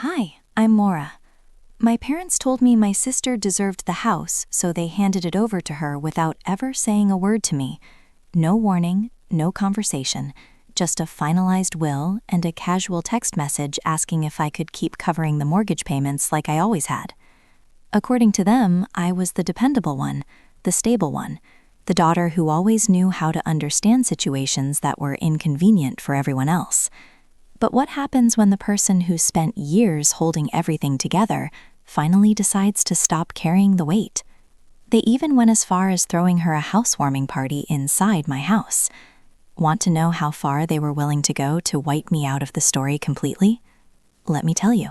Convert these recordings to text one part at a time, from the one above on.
Hi, I'm Maura. My parents told me my sister deserved the house, so they handed it over to her without ever saying a word to me. No warning, no conversation, just a finalized will and a casual text message asking if I could keep covering the mortgage payments like I always had. According to them, I was the dependable one, the stable one, the daughter who always knew how to understand situations that were inconvenient for everyone else. But what happens when the person who spent years holding everything together finally decides to stop carrying the weight? They even went as far as throwing her a housewarming party inside my house. Want to know how far they were willing to go to wipe me out of the story completely? Let me tell you.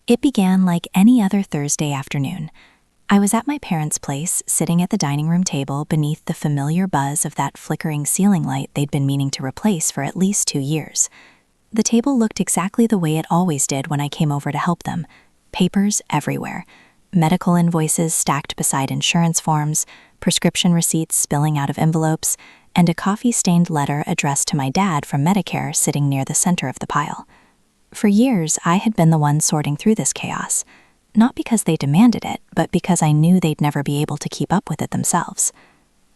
It began like any other Thursday afternoon. I was at my parents' place, sitting at the dining room table beneath the familiar buzz of that flickering ceiling light they'd been meaning to replace for at least 2 years. The table looked exactly the way it always did when I came over to help them. Papers everywhere. Medical invoices stacked beside insurance forms, prescription receipts spilling out of envelopes, and a coffee-stained letter addressed to my dad from Medicare sitting near the center of the pile. For years, I had been the one sorting through this chaos. Not because they demanded it, but because I knew they'd never be able to keep up with it themselves.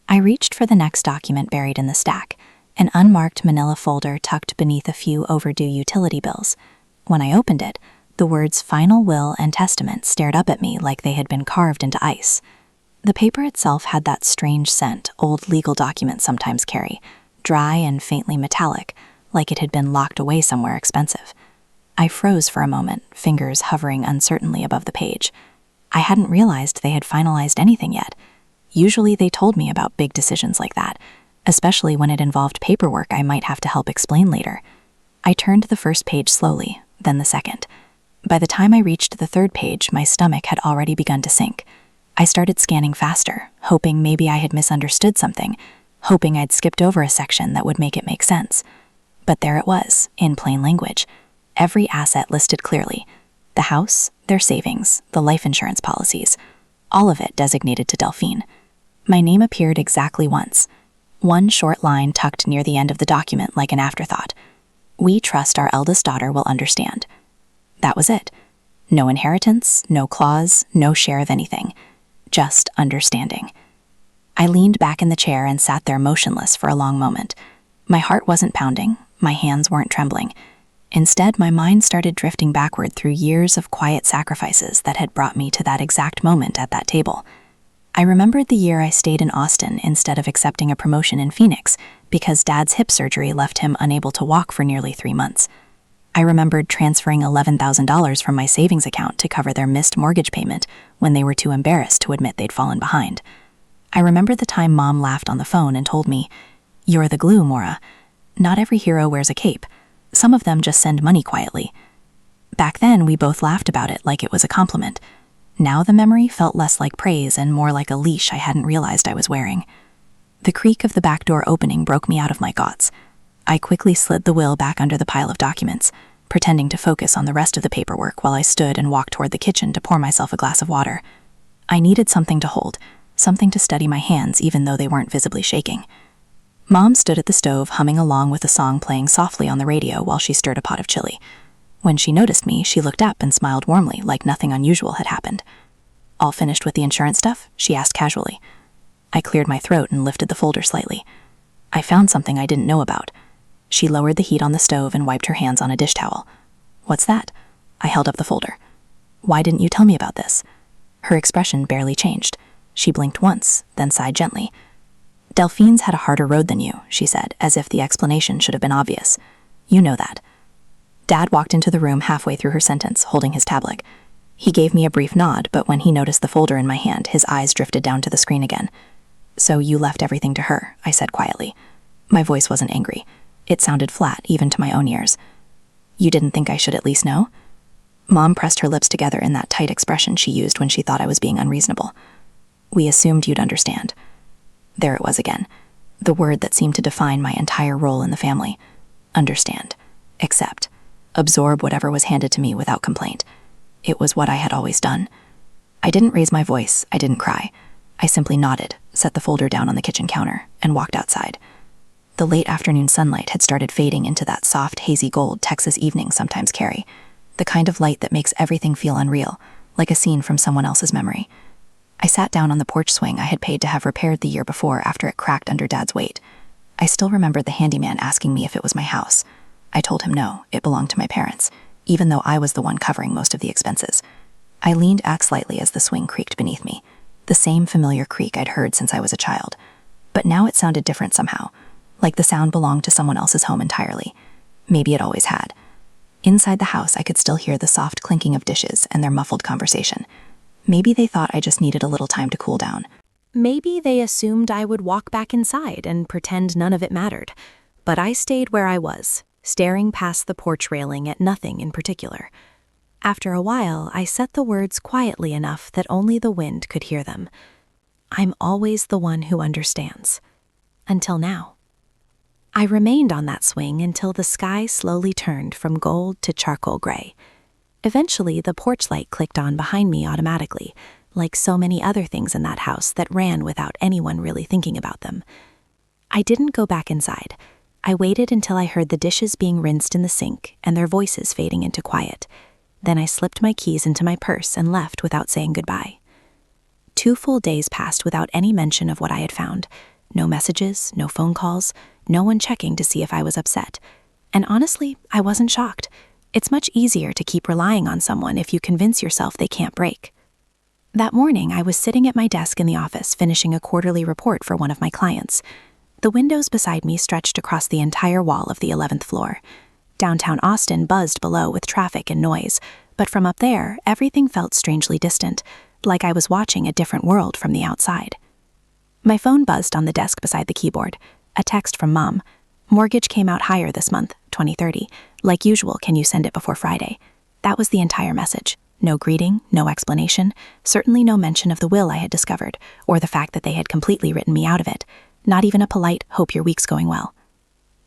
I reached for the next document buried in the stack, an unmarked manila folder tucked beneath a few overdue utility bills. When I opened it, the words Final Will and Testament stared up at me like they had been carved into ice. The paper itself had that strange scent old legal documents sometimes carry, dry and faintly metallic, like it had been locked away somewhere expensive. I froze for a moment, fingers hovering uncertainly above the page. I hadn't realized they had finalized anything yet. Usually they told me about big decisions like that, especially when it involved paperwork I might have to help explain later. I turned the first page slowly, then the second. By the time I reached the third page, my stomach had already begun to sink. I started scanning faster, hoping maybe I had misunderstood something, hoping I'd skipped over a section that would make it make sense. But there it was, in plain language. Every asset listed clearly. The house, their savings, the life insurance policies. All of it designated to Delphine. My name appeared exactly once. One short line tucked near the end of the document like an afterthought. We trust our eldest daughter will understand. That was it. No inheritance, no clause, no share of anything. Just understanding. I leaned back in the chair and sat there motionless for a long moment. My heart wasn't pounding, my hands weren't trembling. Instead, my mind started drifting backward through years of quiet sacrifices that had brought me to that exact moment at that table. I remembered the year I stayed in Austin instead of accepting a promotion in Phoenix because Dad's hip surgery left him unable to walk for nearly 3 months. I remembered transferring $11,000 from my savings account to cover their missed mortgage payment when they were too embarrassed to admit they'd fallen behind. I remembered the time Mom laughed on the phone and told me, "You're the glue, Maura. Not every hero wears a cape. Some of them just send money quietly." Back then, we both laughed about it like it was a compliment. Now the memory felt less like praise and more like a leash I hadn't realized I was wearing. The creak of the back door opening broke me out of my thoughts. I quickly slid the will back under the pile of documents, pretending to focus on the rest of the paperwork while I stood and walked toward the kitchen to pour myself a glass of water. I needed something to hold, something to steady my hands even though they weren't visibly shaking. Mom stood at the stove humming along with a song playing softly on the radio while she stirred a pot of chili. When she noticed me, she looked up and smiled warmly like nothing unusual had happened. "All finished with the insurance stuff?" she asked casually. I cleared my throat and lifted the folder slightly. I found something I didn't know about. She lowered the heat on the stove and wiped her hands on a dish towel. "What's that?" I held up the folder. "Why didn't you tell me about this?" Her expression barely changed. She blinked once, then sighed gently. "Delphine's had a harder road than you," she said, as if the explanation should have been obvious. "You know that." Dad walked into the room halfway through her sentence, holding his tablet. He gave me a brief nod, but when he noticed the folder in my hand, his eyes drifted down to the screen again. "So you left everything to her," I said quietly. My voice wasn't angry. It sounded flat, even to my own ears. "You didn't think I should at least know?" Mom pressed her lips together in that tight expression she used when she thought I was being unreasonable. "We assumed you'd understand." There it was again, the word that seemed to define my entire role in the family. Understand. Accept. Absorb whatever was handed to me without complaint. It was what I had always done. I didn't raise my voice, I didn't cry. I simply nodded, set the folder down on the kitchen counter, and walked outside. The late afternoon sunlight had started fading into that soft, hazy gold Texas evenings sometimes carry. the kind of light that makes everything feel unreal, like a scene from someone else's memory. I sat down on the porch swing I had paid to have repaired the year before after it cracked under Dad's weight. I still remembered the handyman asking me if it was my house. I told him no, it belonged to my parents, even though I was the one covering most of the expenses. I leaned back slightly as the swing creaked beneath me, the same familiar creak I'd heard since I was a child. But now it sounded different somehow, like the sound belonged to someone else's home entirely. Maybe it always had. Inside the house, I could still hear the soft clinking of dishes and their muffled conversation. Maybe they thought I just needed a little time to cool down. Maybe they assumed I would walk back inside and pretend none of it mattered. But I stayed where I was, staring past the porch railing at nothing in particular. After a while, I said the words quietly enough that only the wind could hear them. I'm always the one who understands. Until now. I remained on that swing until the sky slowly turned from gold to charcoal gray. Eventually, the porch light clicked on behind me automatically, like so many other things in that house that ran without anyone really thinking about them. I didn't go back inside. I waited until I heard the dishes being rinsed in the sink and their voices fading into quiet. Then I slipped my keys into my purse and left without saying goodbye. 2 full days passed without any mention of what I had found. No messages, no phone calls, no one checking to see if I was upset. And honestly, I wasn't shocked. It's much easier to keep relying on someone if you convince yourself they can't break. That morning, I was sitting at my desk in the office finishing a quarterly report for one of my clients. The windows beside me stretched across the entire wall of the 11th floor. Downtown Austin buzzed below with traffic and noise, but from up there, everything felt strangely distant, like I was watching a different world from the outside. My phone buzzed on the desk beside the keyboard. A text from Mom. Mortgage came out higher this month, 2030. Like usual, can you send it before Friday? That was the entire message. No greeting, no explanation, certainly no mention of the will I had discovered, or the fact that they had completely written me out of it. Not even a polite, hope your week's going well.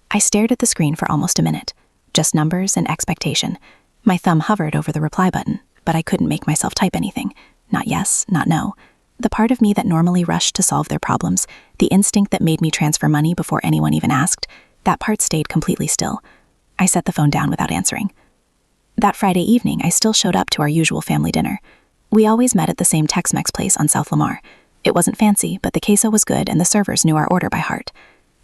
I stared at the screen for almost a minute. Just numbers and expectation. My thumb hovered over the reply button, but I couldn't make myself type anything. Not yes, not no. The part of me that normally rushed to solve their problems, the instinct that made me transfer money before anyone even asked, that part stayed completely still. I set the phone down without answering. That Friday evening, I still showed up to our usual family dinner. We always met at the same Tex-Mex place on South Lamar. It wasn't fancy, but the queso was good and the servers knew our order by heart.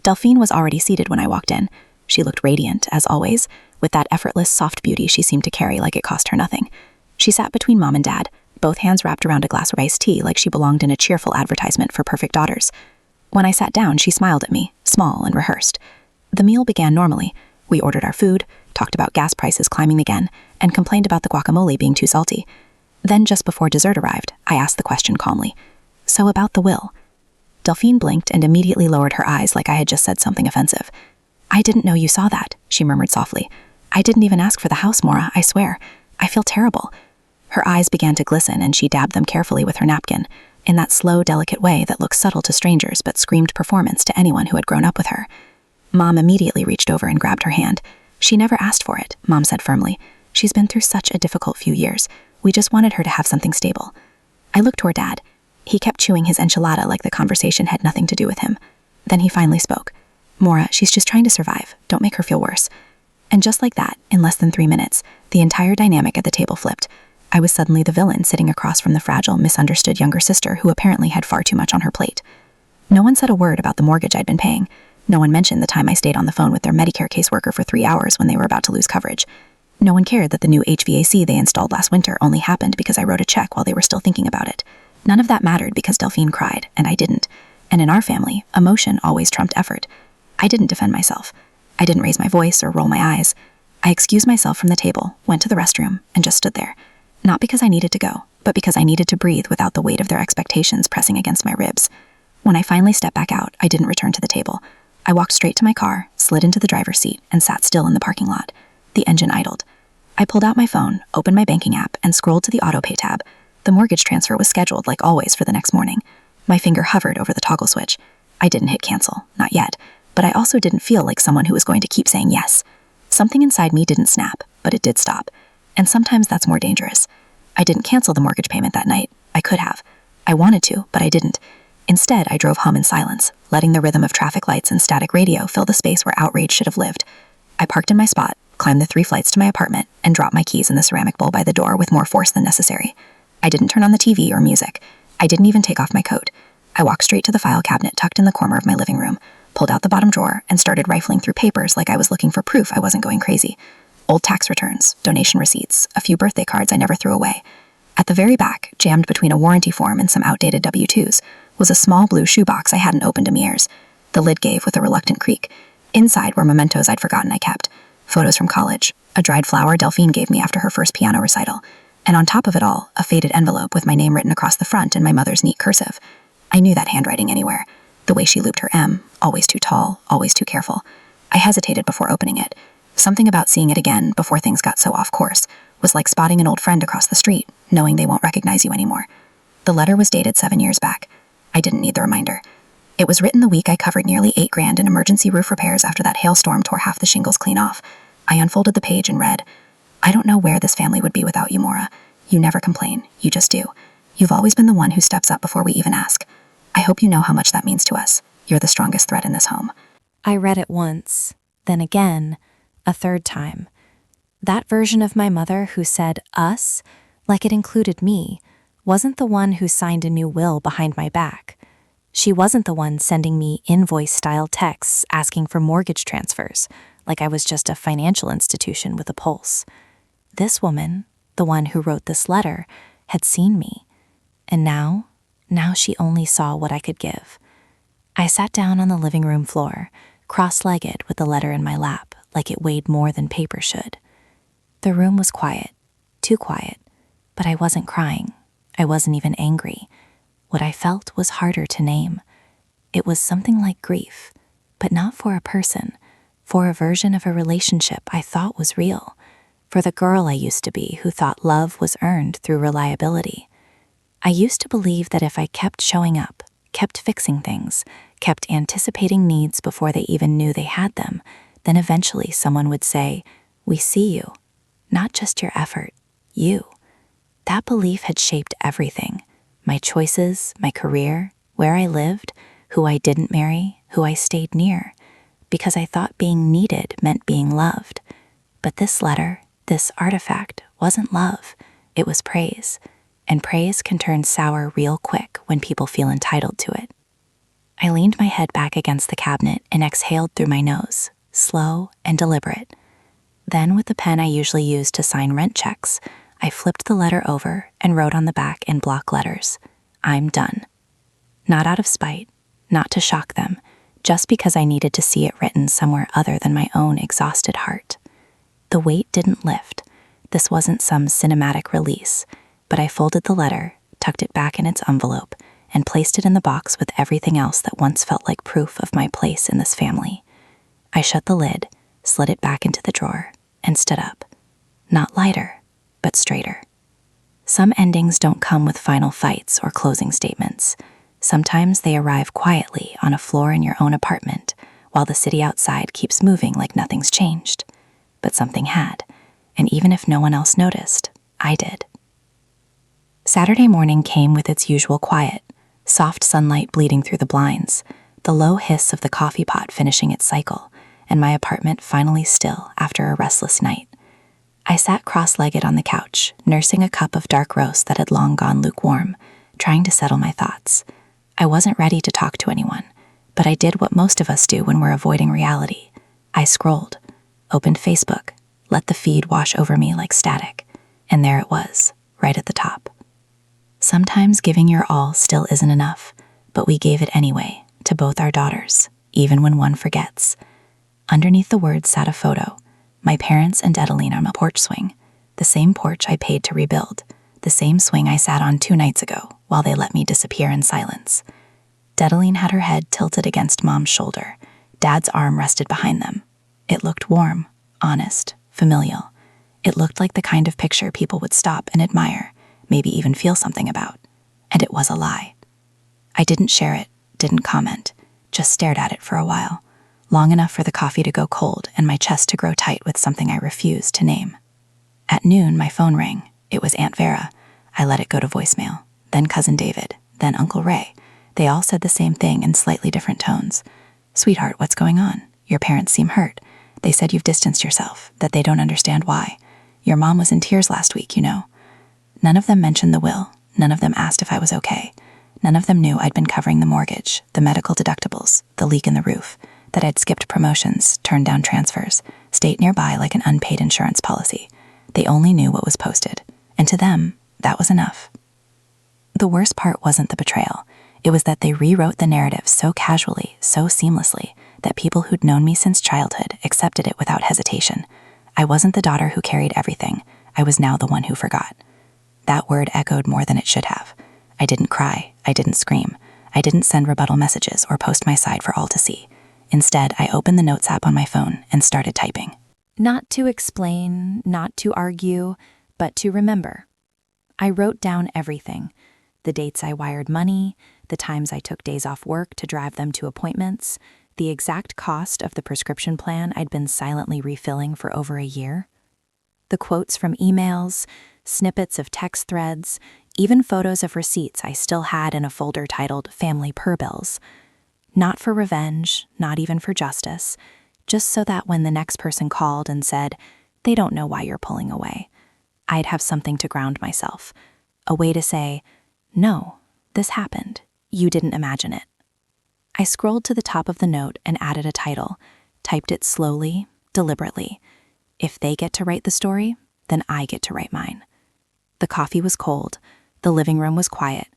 Delphine was already seated when I walked in. She looked radiant, as always, with that effortless, soft beauty she seemed to carry like it cost her nothing. She sat between Mom and Dad, both hands wrapped around a glass of iced tea like she belonged in a cheerful advertisement for perfect daughters. When I sat down, she smiled at me, small and rehearsed. The meal began normally. We ordered our food, talked about gas prices climbing again, and complained about the guacamole being too salty. Then, just before dessert arrived, I asked the question calmly. So about the will. Delphine blinked and immediately lowered her eyes like I had just said something offensive. I didn't know you saw that, she murmured softly. I didn't even ask for the house, Maura, I swear. I feel terrible. Her eyes began to glisten and she dabbed them carefully with her napkin, in that slow, delicate way that looked subtle to strangers but screamed performance to anyone who had grown up with her. Mom immediately reached over and grabbed her hand. She never asked for it, Mom said firmly. She's been through such a difficult few years. We just wanted her to have something stable. I looked toward Dad. He kept chewing his enchilada like the conversation had nothing to do with him. Then he finally spoke. Maura, she's just trying to survive. Don't make her feel worse. And just like that, in less than 3 minutes, the entire dynamic at the table flipped. I was suddenly the villain sitting across from the fragile, misunderstood younger sister who apparently had far too much on her plate. No one said a word about the mortgage I'd been paying. No one mentioned the time I stayed on the phone with their Medicare caseworker for 3 hours when they were about to lose coverage. No one cared that the new HVAC they installed last winter only happened because I wrote a check while they were still thinking about it. None of that mattered because Delphine cried, and I didn't. And in our family, emotion always trumped effort. I didn't defend myself. I didn't raise my voice or roll my eyes. I excused myself from the table, went to the restroom, and just stood there. Not because I needed to go, but because I needed to breathe without the weight of their expectations pressing against my ribs. When I finally stepped back out, I didn't return to the table. I walked straight to my car, slid into the driver's seat, and sat still in the parking lot. The engine idled. I pulled out my phone, opened my banking app, and scrolled to the autopay tab. The mortgage transfer was scheduled, like always, for the next morning. My finger hovered over the toggle switch. I didn't hit cancel, not yet, but I also didn't feel like someone who was going to keep saying yes. Something inside me didn't snap, but it did stop. And sometimes that's more dangerous. I didn't cancel the mortgage payment that night. I could have. I wanted to, but I didn't. Instead, I drove home in silence, letting the rhythm of traffic lights and static radio fill the space where outrage should have lived. I parked in my spot, climbed the 3 flights to my apartment, and dropped my keys in the ceramic bowl by the door with more force than necessary. I didn't turn on the TV or music. I didn't even take off my coat. I walked straight to the file cabinet tucked in the corner of my living room, pulled out the bottom drawer, and started rifling through papers like I was looking for proof I wasn't going crazy. Old tax returns, donation receipts, a few birthday cards I never threw away. At the very back, jammed between a warranty form and some outdated W-2s, was a small blue shoebox I hadn't opened in years. The lid gave with a reluctant creak. Inside were mementos I'd forgotten I kept. Photos from college, a dried flower Delphine gave me after her first piano recital, and on top of it all, a faded envelope with my name written across the front in my mother's neat cursive. I knew that handwriting anywhere. The way she looped her M, always too tall, always too careful. I hesitated before opening it. Something about seeing it again before things got so off course was like spotting an old friend across the street, knowing they won't recognize you anymore. The letter was dated 7 years back. I didn't need the reminder. It was written the week I covered nearly $8,000 in emergency roof repairs after that hailstorm tore half the shingles clean off. I unfolded the page and read, "I don't know where this family would be without you, Maura. You never complain. You just do. You've always been the one who steps up before we even ask. I hope you know how much that means to us. You're the strongest thread in this home." I read it once, then again, a third time. That version of my mother who said us, like it included me, wasn't the one who signed a new will behind my back. She wasn't the one sending me invoice-style texts asking for mortgage transfers, like I was just a financial institution with a pulse. This woman, the one who wrote this letter, had seen me. And now she only saw what I could give. I sat down on the living room floor, cross-legged with the letter in my lap, like it weighed more than paper should. The room was quiet, too quiet, but I wasn't crying. I wasn't even angry. What I felt was harder to name. It was something like grief, but not for a person, for a version of a relationship I thought was real, for the girl I used to be who thought love was earned through reliability. I used to believe that if I kept showing up, kept fixing things, kept anticipating needs before they even knew they had them, then eventually someone would say, "We see you. Not just your effort, you." That belief had shaped everything. My choices, my career, where I lived, who I didn't marry, who I stayed near, because I thought being needed meant being loved. But this letter, this artifact, wasn't love. It was praise. And praise can turn sour real quick when people feel entitled to it. I leaned my head back against the cabinet and exhaled through my nose, slow and deliberate. Then, with the pen I usually use to sign rent checks, I flipped the letter over and wrote on the back in block letters, "I'm done." Not out of spite, not to shock them, just because I needed to see it written somewhere other than my own exhausted heart. The weight didn't lift. This wasn't some cinematic release, but I folded the letter, tucked it back in its envelope, and placed it in the box with everything else that once felt like proof of my place in this family. I shut the lid, slid it back into the drawer, and stood up. Not lighter, but straighter. Some endings don't come with final fights or closing statements. Sometimes they arrive quietly on a floor in your own apartment, while the city outside keeps moving like nothing's changed. But something had, and even if no one else noticed, I did. Saturday morning came with its usual quiet, soft sunlight bleeding through the blinds, the low hiss of the coffee pot finishing its cycle, and my apartment finally still after a restless night. I sat cross-legged on the couch, nursing a cup of dark roast that had long gone lukewarm, trying to settle my thoughts. I wasn't ready to talk to anyone, but I did what most of us do when we're avoiding reality. I scrolled, opened Facebook, let the feed wash over me like static, and there it was, right at the top. Sometimes giving your all still isn't enough, but we gave it anyway, to both our daughters, even when one forgets. Underneath the words sat a photo, my parents and Adeline on a porch swing, the same porch I paid to rebuild, the same swing I sat on 2 nights ago while they let me disappear in silence. Adeline had her head tilted against Mom's shoulder. Dad's arm rested behind them. It looked warm, honest, familial. It looked like the kind of picture people would stop and admire, maybe even feel something about. And it was a lie. I didn't share it, didn't comment, just stared at it for a while, long enough for the coffee to go cold and my chest to grow tight with something I refused to name. At noon, my phone rang. It was Aunt Vera. I let it go to voicemail, then Cousin David, then Uncle Ray. They all said the same thing in slightly different tones. "Sweetheart, what's going on? Your parents seem hurt. They said you've distanced yourself, that they don't understand why. Your mom was in tears last week, you know. None of them mentioned the will. None of them asked if I was okay. None of them knew I'd been covering the mortgage, the medical deductibles, the leak in the roof, that I'd skipped promotions, turned down transfers, stayed nearby like an unpaid insurance policy. They only knew what was posted, and to them, that was enough. The worst part wasn't the betrayal. It was that they rewrote the narrative so casually, so seamlessly, that people who'd known me since childhood accepted it without hesitation. I wasn't the daughter who carried everything. I was now the one who forgot. That word echoed more than it should have. I didn't cry. I didn't scream. I didn't send rebuttal messages or post my side for all to see. Instead, I opened the notes app on my phone and started typing. Not to explain, not to argue, but to remember. I wrote down everything. The dates I wired money, the times I took days off work to drive them to appointments, the exact cost of the prescription plan I'd been silently refilling for over a year. The quotes from emails, snippets of text threads, even photos of receipts I still had in a folder titled Family Per Bills. Not for revenge, not even for justice, just so that when the next person called and said, "They don't know why you're pulling away," I'd have something to ground myself, a way to say, "No, this happened. You didn't imagine it." I scrolled to the top of the note and added a title, typed it slowly, deliberately. If they get to write the story, then I get to write mine. The coffee was cold, the living room was quiet,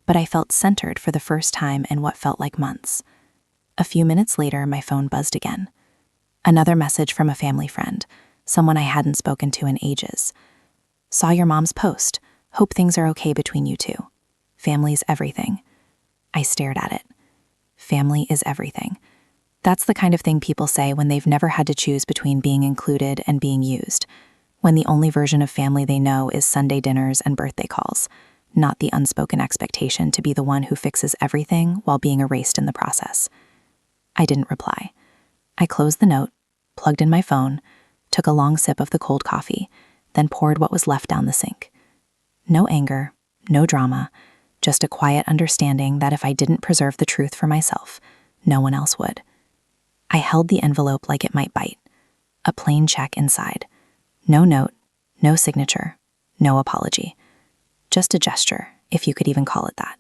but I felt centered for the first time in what felt like months. A few minutes later, my phone buzzed again. Another message from a family friend, someone I hadn't spoken to in ages. "Saw your mom's post. Hope things are okay between you two. Family's everything." I stared at it. Family is everything. That's the kind of thing people say when they've never had to choose between being included and being used, when the only version of family they know is Sunday dinners and birthday calls, not the unspoken expectation to be the one who fixes everything while being erased in the process. I didn't reply. I closed the note, plugged in my phone, took a long sip of the cold coffee, then poured what was left down the sink. No anger, no drama, just a quiet understanding that if I didn't preserve the truth for myself, no one else would. I held the envelope like it might bite. A plain check inside. No note, no signature, no apology. Just a gesture, if you could even call it that.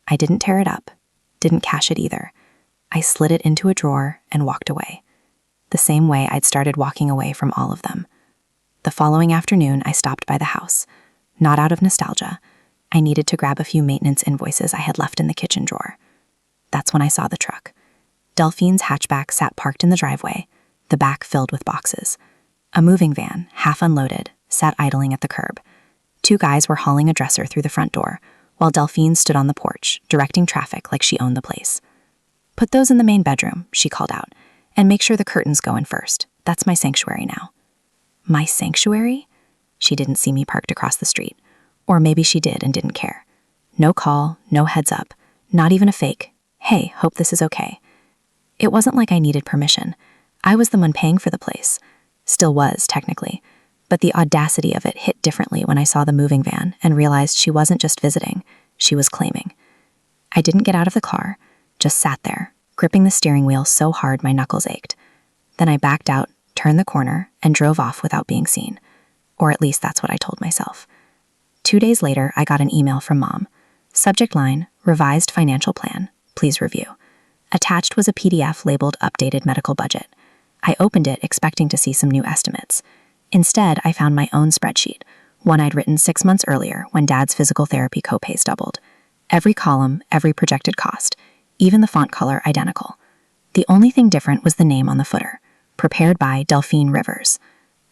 I didn't tear it up, didn't cash it either. I slid it into a drawer and walked away. The same way I'd started walking away from all of them. The following afternoon, I stopped by the house. Not out of nostalgia. I needed to grab a few maintenance invoices I had left in the kitchen drawer. That's when I saw the truck. Delphine's hatchback sat parked in the driveway, the back filled with boxes. A moving van, half unloaded, sat idling at the curb. Two guys were hauling a dresser through the front door, while Delphine stood on the porch, directing traffic like she owned the place. "Put those in the main bedroom," she called out, "and make sure the curtains go in first. That's my sanctuary now." My sanctuary? She didn't see me parked across the street. Or maybe she did and didn't care. No call, no heads up, not even a fake, "Hey, hope this is okay." It wasn't like I needed permission. I was the one paying for the place. Still was, technically. But the audacity of it hit differently when I saw the moving van and realized she wasn't just visiting, she was claiming. I didn't get out of the car, just sat there, gripping the steering wheel so hard my knuckles ached. Then I backed out, turned the corner, and drove off without being seen. Or at least that's what I told myself. 2 days later, I got an email from Mom. Subject line, "Revised financial plan. Please review." Attached was a PDF labeled Updated Medical Budget. I opened it expecting to see some new estimates. Instead, I found my own spreadsheet, one I'd written 6 months earlier when Dad's physical therapy copays doubled. Every column, every projected cost, even the font color identical. The only thing different was the name on the footer, prepared by Delphine Rivers.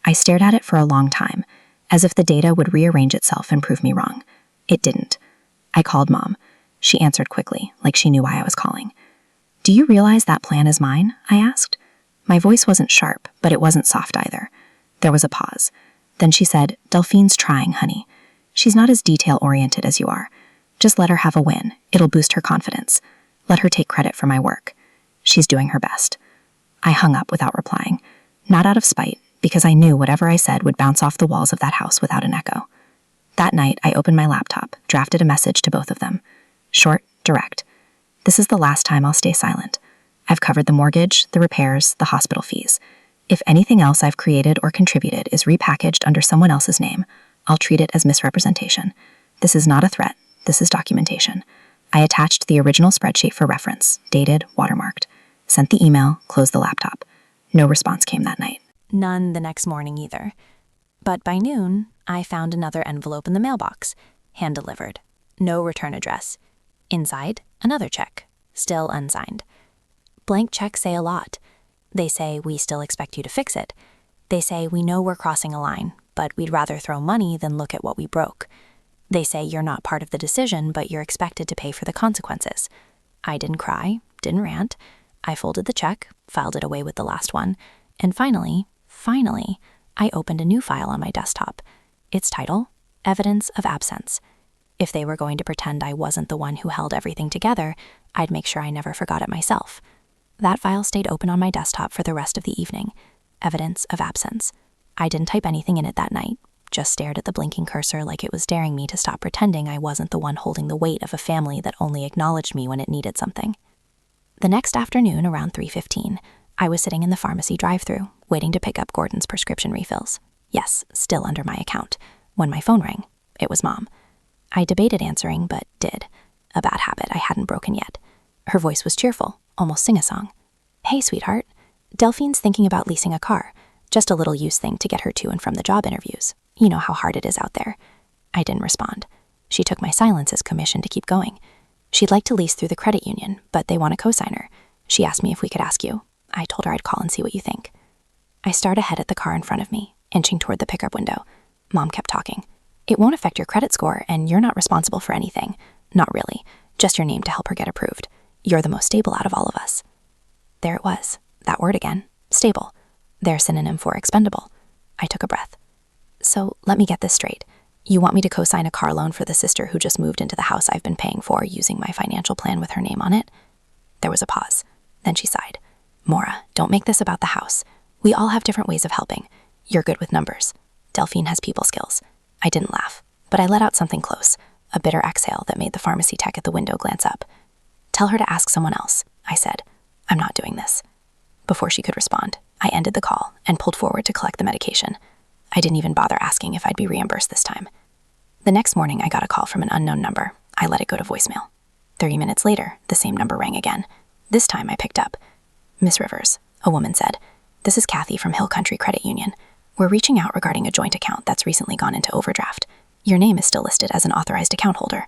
I stared at it for a long time, as if the data would rearrange itself and prove me wrong. It didn't. I called Mom. She answered quickly, like she knew why I was calling. "Do you realize that plan is mine?" I asked. My voice wasn't sharp, but it wasn't soft either. There was a pause. Then she said, "Delphine's trying, honey. She's not as detail-oriented as you are. Just let her have a win. It'll boost her confidence. Let her take credit for my work. She's doing her best." I hung up without replying. Not out of spite, because I knew whatever I said would bounce off the walls of that house without an echo. That night, I opened my laptop, drafted a message to both of them. Short, direct. "This is the last time I'll stay silent. I've covered the mortgage, the repairs, the hospital fees. If anything else I've created or contributed is repackaged under someone else's name, I'll treat it as misrepresentation. This is not a threat. This is documentation. I attached the original spreadsheet for reference, dated, watermarked. Sent the email, closed the laptop. No response came that night. None the next morning either. But by noon, I found another envelope in the mailbox, hand-delivered. No return address. Inside, another check, still unsigned. Blank checks say a lot. They say we still expect you to fix it. They say we know we're crossing a line, but we'd rather throw money than look at what we broke. They say you're not part of the decision, but you're expected to pay for the consequences. I didn't cry, didn't rant. I folded the check, filed it away with the last one, and finally, I opened a new file on my desktop. Its title, Evidence of Absence. If they were going to pretend I wasn't the one who held everything together, I'd make sure I never forgot it myself. That file stayed open on my desktop for the rest of the evening. Evidence of Absence. I didn't type anything in it that night, just stared at the blinking cursor like it was daring me to stop pretending I wasn't the one holding the weight of a family that only acknowledged me when it needed something. The next afternoon, around 3:15, I was sitting in the pharmacy drive-thru, waiting to pick up Gordon's prescription refills. Yes, still under my account. When my phone rang, it was Mom. I debated answering, but did. A bad habit I hadn't broken yet. Her voice was cheerful, almost sing-a-song. "Hey, sweetheart. Delphine's thinking about leasing a car. Just a little use thing to get her to and from the job interviews. You know how hard it is out there." I didn't respond. She took my silence as commission to keep going. She'd like to lease through the credit union, but they want a cosigner. She asked me if we could ask you. I told her I'd call and see what you think. I stared ahead at the car in front of me, inching toward the pickup window. Mom kept talking. "It won't affect your credit score, and you're not responsible for anything. Not really. Just your name to help her get approved. You're the most stable out of all of us." There it was. That word again. Stable. Their synonym for expendable. I took a breath. "So let me get this straight. You want me to co-sign a car loan for the sister who just moved into the house I've been paying for using my financial plan with her name on it?" There was a pause. Then she sighed. "Maura, don't make this about the house. We all have different ways of helping. You're good with numbers. Delphine has people skills." I didn't laugh, but I let out something close, a bitter exhale that made the pharmacy tech at the window glance up. "Tell her to ask someone else," I said. "I'm not doing this." Before she could respond, I ended the call and pulled forward to collect the medication. I didn't even bother asking if I'd be reimbursed this time. The next morning, I got a call from an unknown number. I let it go to voicemail. 30 minutes later, the same number rang again. This time, I picked up. "Miss Rivers," a woman said. "This is Kathy from Hill Country Credit Union. We're reaching out regarding a joint account that's recently gone into overdraft. Your name is still listed as an authorized account holder."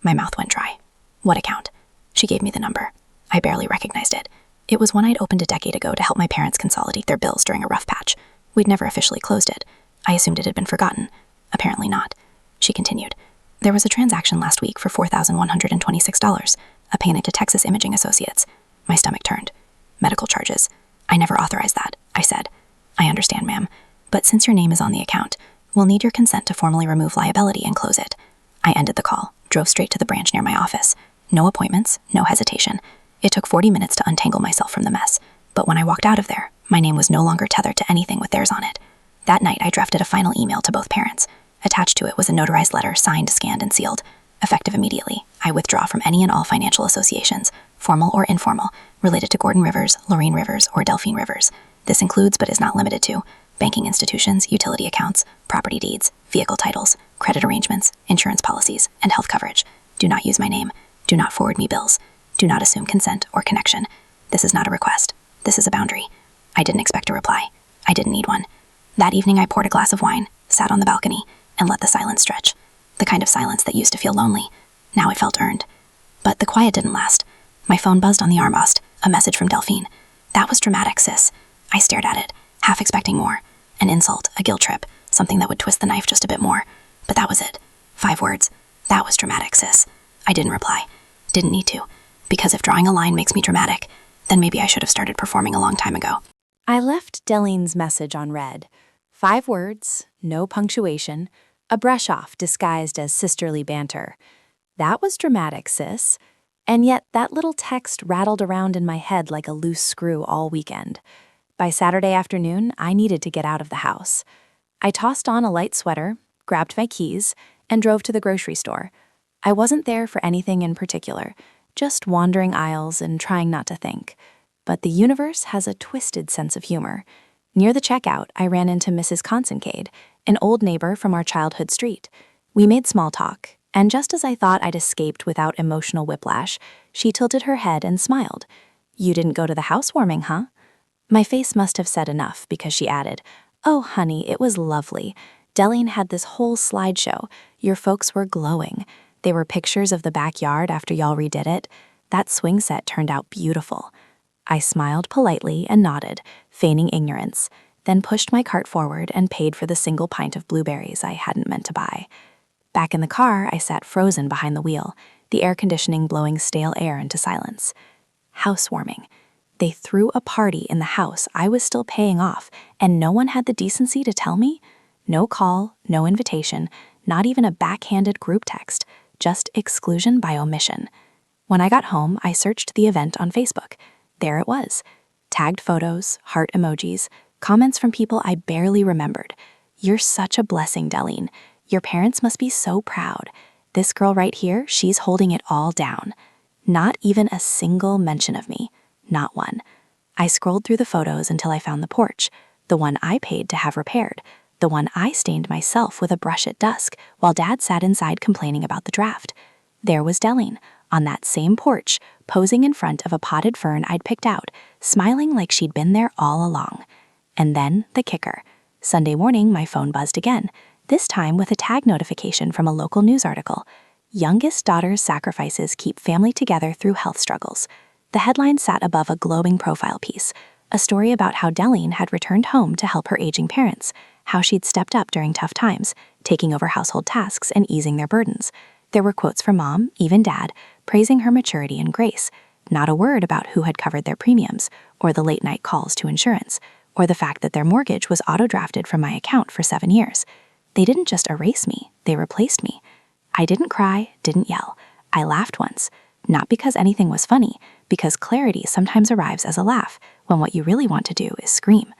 My mouth went dry. "What account?" She gave me the number. I barely recognized it. It was one I'd opened a decade ago to help my parents consolidate their bills during a rough patch. We'd never officially closed it. I assumed it had been forgotten. Apparently not. She continued. "There was a transaction last week for $4,126, a payment to Texas Imaging Associates." My stomach turned. "Medical charges. I never authorized that," I said. "I understand, ma'am. But since your name is on the account, we'll need your consent to formally remove liability and close it." I ended the call, drove straight to the branch near my office. No appointments, no hesitation. It took 40 minutes to untangle myself from the mess. But when I walked out of there, my name was no longer tethered to anything with theirs on it. That night, I drafted a final email to both parents. Attached to it was a notarized letter signed, scanned, and sealed. Effective immediately, I withdraw from any and all financial associations, formal or informal, related to Gordon Rivers, Lorraine Rivers, or Delphine Rivers. This includes, but is not limited to, banking institutions, utility accounts, property deeds, vehicle titles, credit arrangements, insurance policies, and health coverage. Do not use my name. Do not forward me bills. Do not assume consent or connection. This is not a request. This is a boundary. I didn't expect a reply. I didn't need one. That evening, I poured a glass of wine, sat on the balcony, and let the silence stretch. The kind of silence that used to feel lonely. Now it felt earned. But the quiet didn't last. My phone buzzed on the armrest, a message from Delphine. That was dramatic, sis. I stared at it, half expecting more. An insult, a guilt trip, something that would twist the knife just a bit more. But that was it. 5 words. That was dramatic, sis. I didn't reply. Didn't need to. Because if drawing a line makes me dramatic, then maybe I should have started performing a long time ago. I left Deleen's message on read. 5 words, no punctuation, a brush-off disguised as sisterly banter. That was dramatic, sis. And yet that little text rattled around in my head like a loose screw all weekend. By Saturday afternoon, I needed to get out of the house. I tossed on a light sweater, grabbed my keys, and drove to the grocery store. I wasn't there for anything in particular, just wandering aisles and trying not to think. But the universe has a twisted sense of humor. Near the checkout, I ran into Mrs. Consincade, an old neighbor from our childhood street. We made small talk, and just as I thought I'd escaped without emotional whiplash, she tilted her head and smiled. "You didn't go to the housewarming, huh?" My face must have said enough because she added, "Oh, honey, it was lovely. Delene had this whole slideshow. Your folks were glowing. They were pictures of the backyard after y'all redid it. That swing set turned out beautiful." I smiled politely and nodded, feigning ignorance, then pushed my cart forward and paid for the single pint of blueberries I hadn't meant to buy. Back in the car, I sat frozen behind the wheel, the air conditioning blowing stale air into silence. Housewarming. They threw a party in the house I was still paying off, and no one had the decency to tell me? No call, no invitation, not even a backhanded group text, just exclusion by omission. When I got home, I searched the event on Facebook. There it was. Tagged photos, heart emojis, comments from people I barely remembered. "You're such a blessing, Delene. Your parents must be so proud. This girl right here, she's holding it all down." Not even a single mention of me. Not one. I scrolled through the photos until I found the porch, the one I paid to have repaired, the one I stained myself with a brush at dusk while Dad sat inside complaining about the draft. There was Delene, on that same porch, posing in front of a potted fern I'd picked out, smiling like she'd been there all along. And then the kicker. Sunday morning, my phone buzzed again, this time with a tag notification from a local news article. "Youngest daughter's sacrifices keep family together through health struggles." The headline sat above a glowing profile piece, a story about how Delene had returned home to help her aging parents, how she'd stepped up during tough times, taking over household tasks and easing their burdens. There were quotes from Mom, even Dad, praising her maturity and grace. Not a word about who had covered their premiums, or the late-night calls to insurance, or the fact that their mortgage was auto-drafted from my account for 7 years. They didn't just erase me, they replaced me. I didn't cry, didn't yell. I laughed once, not because anything was funny, because clarity sometimes arrives as a laugh when what you really want to do is scream.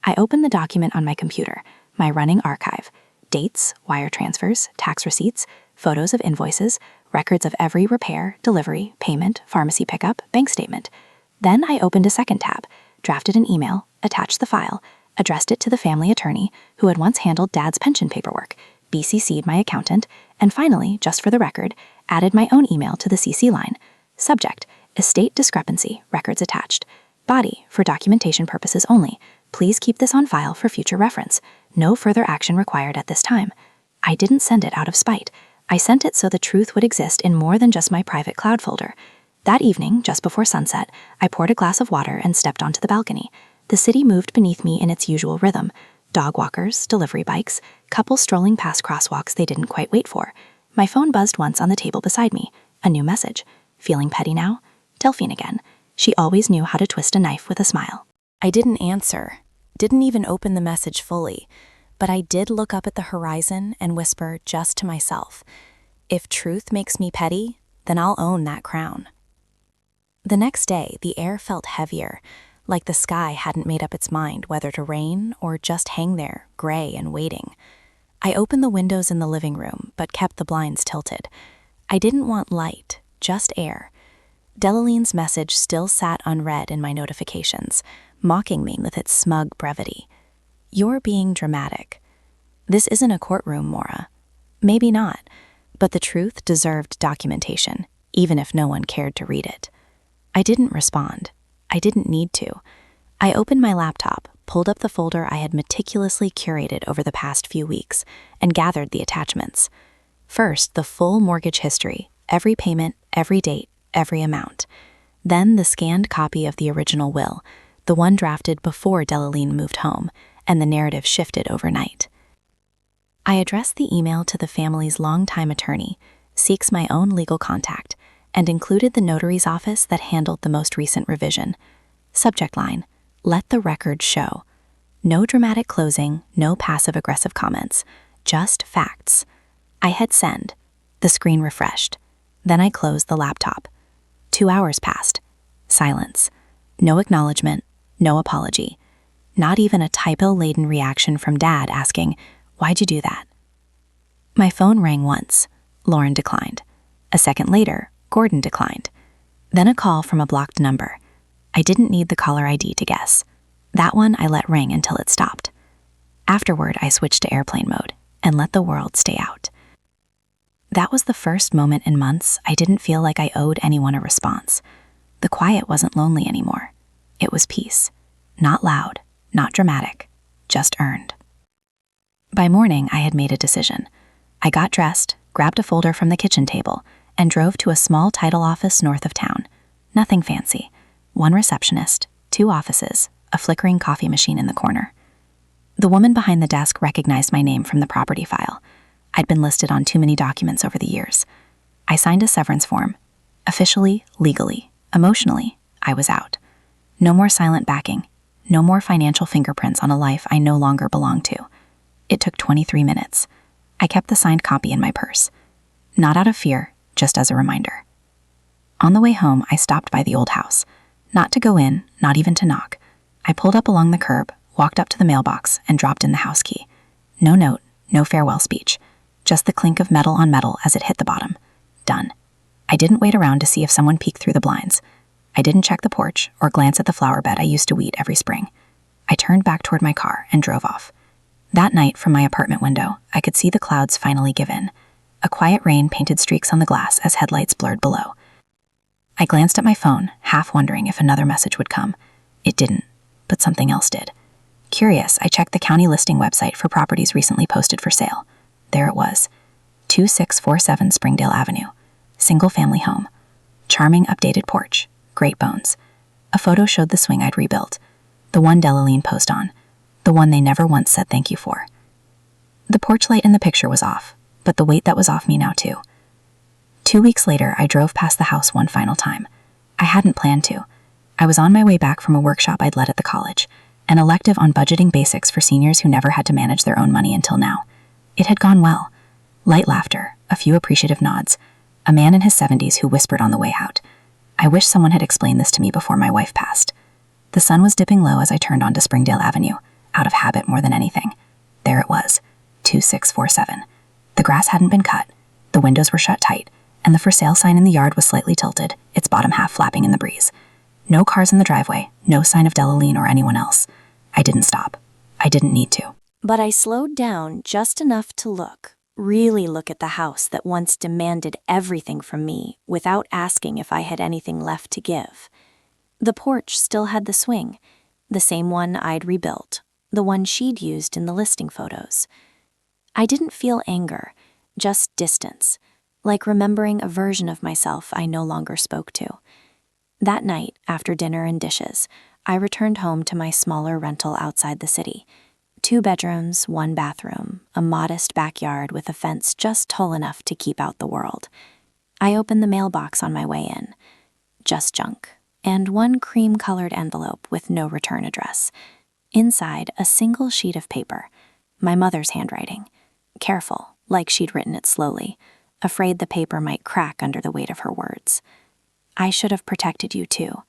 I opened the document on my computer, my running archive. Dates, wire transfers, tax receipts, photos of invoices, records of every repair, delivery, payment, pharmacy pickup, bank statement. Then I opened a second tab, drafted an email, attached the file, addressed it to the family attorney who had once handled Dad's pension paperwork, BCC'd my accountant, and finally, just for the record, added my own email to the CC line. Subject: estate discrepancy, records attached. Body: for documentation purposes only. Please keep this on file for future reference. No further action required at this time. I didn't send it out of spite. I sent it so the truth would exist in more than just my private cloud folder. That evening, just before sunset, I poured a glass of water and stepped onto the balcony. The city moved beneath me in its usual rhythm. Dog walkers, delivery bikes, couples strolling past crosswalks they didn't quite wait for. My phone buzzed once on the table beside me. A new message. Feeling petty now? Delphine again. She always knew how to twist a knife with a smile. I didn't answer, didn't even open the message fully, but I did look up at the horizon and whisper just to myself, if truth makes me petty, then I'll own that crown. The next day, the air felt heavier, like the sky hadn't made up its mind whether to rain or just hang there, gray and waiting. I opened the windows in the living room, but kept the blinds tilted. I didn't want light, just air. Delaleine's message still sat unread in my notifications, mocking me with its smug brevity. You're being dramatic. This isn't a courtroom, Maura. Maybe not, but the truth deserved documentation, even if no one cared to read it. I didn't respond. I didn't need to. I opened my laptop, pulled up the folder I had meticulously curated over the past few weeks, and gathered the attachments. First, the full mortgage history, every payment, every date, every amount. Then the scanned copy of the original will, the one drafted before Delaleine moved home, and the narrative shifted overnight. I addressed the email to the family's longtime attorney, seeks my own legal contact, and included the notary's office that handled the most recent revision. Subject line: let the record show. No dramatic closing, no passive-aggressive comments, just facts. I hit send. The screen refreshed. Then I closed the laptop. 2 hours passed. Silence. No acknowledgement, no apology. Not even a typo-laden reaction from Dad asking, "Why'd you do that?" My phone rang once. Lauren declined. A second later, Gordon declined. Then a call from a blocked number. I didn't need the caller ID to guess. That one I let ring until it stopped. Afterward, I switched to airplane mode and let the world stay out. That was the first moment in months I didn't feel like I owed anyone a response. The quiet wasn't lonely anymore. It was peace. Not loud, not dramatic, just earned. By morning, I had made a decision. I got dressed, grabbed a folder from the kitchen table, and drove to a small title office north of town. Nothing fancy. One receptionist, 2 offices, a flickering coffee machine in the corner. The woman behind the desk recognized my name from the property file. I'd been listed on too many documents over the years. I signed a severance form. Officially, legally, emotionally, I was out. No more silent backing. No more financial fingerprints on a life I no longer belonged to. It took 23 minutes. I kept the signed copy in my purse. Not out of fear, just as a reminder. On the way home, I stopped by the old house. Not to go in, not even to knock. I pulled up along the curb, walked up to the mailbox, and dropped in the house key. No note, no farewell speech. Just the clink of metal on metal as it hit the bottom. Done. I didn't wait around to see if someone peeked through the blinds. I didn't check the porch or glance at the flower bed I used to weed every spring. I turned back toward my car and drove off. That night, from my apartment window, I could see the clouds finally give in. A quiet rain painted streaks on the glass as headlights blurred below. I glanced at my phone, half wondering if another message would come. It didn't, but something else did. Curious, I checked the county listing website for properties recently posted for sale. There it was. 2647 Springdale Avenue. Single-family home. Charming updated porch. Great bones. A photo showed the swing I'd rebuilt. The one Delaline posed on. The one they never once said thank you for. The porch light in the picture was off, but the weight that was off me now too. 2 weeks later, I drove past the house one final time. I hadn't planned to. I was on my way back from a workshop I'd led at the college, an elective on budgeting basics for seniors who never had to manage their own money until now. It had gone well. Light laughter, a few appreciative nods, a man in his 70s who whispered on the way out. I wish someone had explained this to me before my wife passed. The sun was dipping low as I turned onto Springdale Avenue, out of habit more than anything. There it was, 2647. The grass hadn't been cut, the windows were shut tight, and the for sale sign in the yard was slightly tilted, its bottom half flapping in the breeze. No cars in the driveway, no sign of Delaline or anyone else. I didn't stop. I didn't need to. But I slowed down just enough to look, really look at the house that once demanded everything from me without asking if I had anything left to give. The porch still had the swing, the same one I'd rebuilt, the one she'd used in the listing photos. I didn't feel anger, just distance, like remembering a version of myself I no longer spoke to. That night, after dinner and dishes, I returned home to my smaller rental outside the city. 2 bedrooms, 1 bathroom, a modest backyard with a fence just tall enough to keep out the world. I opened the mailbox on my way in. Just junk, and 1 cream-colored envelope with no return address. Inside, a single sheet of paper, my mother's handwriting. Careful, like she'd written it slowly, afraid the paper might crack under the weight of her words. I should have protected you too.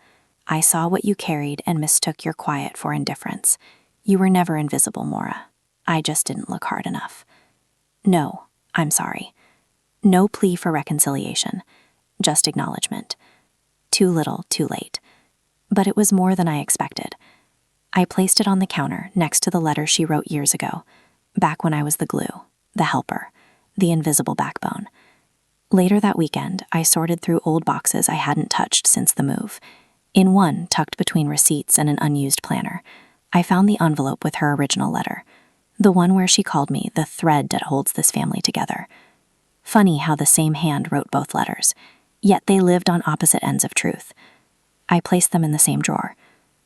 I saw what you carried and mistook your quiet for indifference. You were never invisible, Maura. I just didn't look hard enough. No, I'm sorry. No plea for reconciliation, just acknowledgement. Too little, too late. But it was more than I expected. I placed it on the counter next to the letter she wrote years ago, back when I was the glue, the helper, the invisible backbone. Later that weekend, I sorted through old boxes I hadn't touched since the move. In one, tucked between receipts and an unused planner, I found the envelope with her original letter, the one where she called me the thread that holds this family together. Funny how the same hand wrote both letters, yet they lived on opposite ends of truth. I placed them in the same drawer,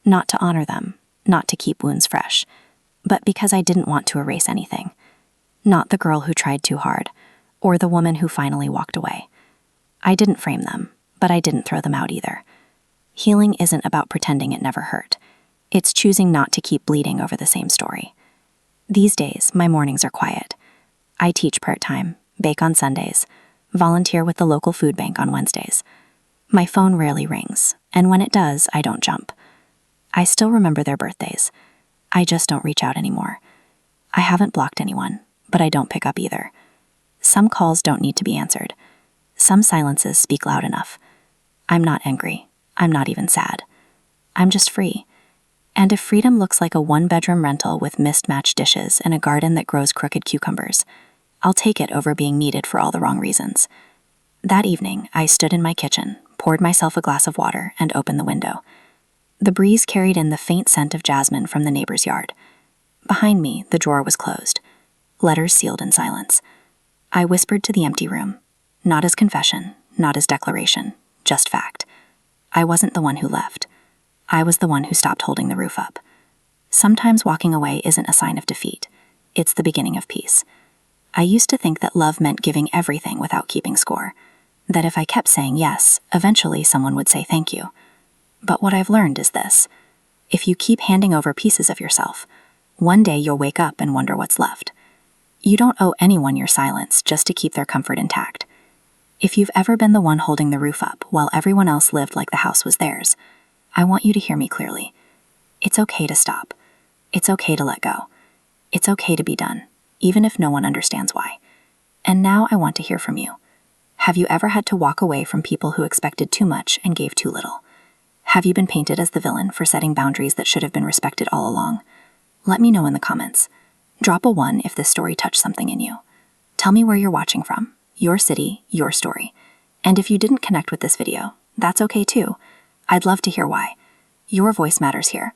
not to honor them, not to keep wounds fresh, but because I didn't want to erase anything. Not the girl who tried too hard, or the woman who finally walked away. I didn't frame them, but I didn't throw them out either. Healing isn't about pretending it never hurt. It's choosing not to keep bleeding over the same story. These days, my mornings are quiet. I teach part-time, bake on Sundays, volunteer with the local food bank on Wednesdays. My phone rarely rings, and when it does, I don't jump. I still remember their birthdays. I just don't reach out anymore. I haven't blocked anyone, but I don't pick up either. Some calls don't need to be answered. Some silences speak loud enough. I'm not angry. I'm not even sad. I'm just free. And if freedom looks like a one-bedroom rental with mismatched dishes and a garden that grows crooked cucumbers, I'll take it over being needed for all the wrong reasons. That evening, I stood in my kitchen, poured myself a glass of water, and opened the window. The breeze carried in the faint scent of jasmine from the neighbor's yard. Behind me, the drawer was closed, letters sealed in silence. I whispered to the empty room, not as confession, not as declaration, just fact. I wasn't the one who left. I was the one who stopped holding the roof up. Sometimes walking away isn't a sign of defeat. It's the beginning of peace. I used to think that love meant giving everything without keeping score. That if I kept saying yes, eventually someone would say thank you. But what I've learned is this. If you keep handing over pieces of yourself, one day you'll wake up and wonder what's left. You don't owe anyone your silence just to keep their comfort intact. If you've ever been the one holding the roof up while everyone else lived like the house was theirs, I want you to hear me clearly. It's okay to stop. It's okay to let go. It's okay to be done, even if no one understands why. And now I want to hear from you. Have you ever had to walk away from people who expected too much and gave too little? Have you been painted as the villain for setting boundaries that should have been respected all along? Let me know in the comments. Drop a 1 if this story touched something in you. Tell me where you're watching from, your city, your story. And if you didn't connect with this video, that's okay too. I'd love to hear why. Your voice matters here.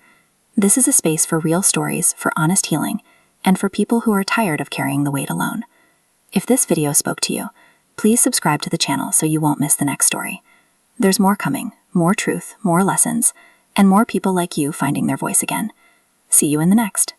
This is a space for real stories, for honest healing, and for people who are tired of carrying the weight alone. If this video spoke to you, please subscribe to the channel so you won't miss the next story. There's more coming, more truth, more lessons, and more people like you finding their voice again. See you in the next.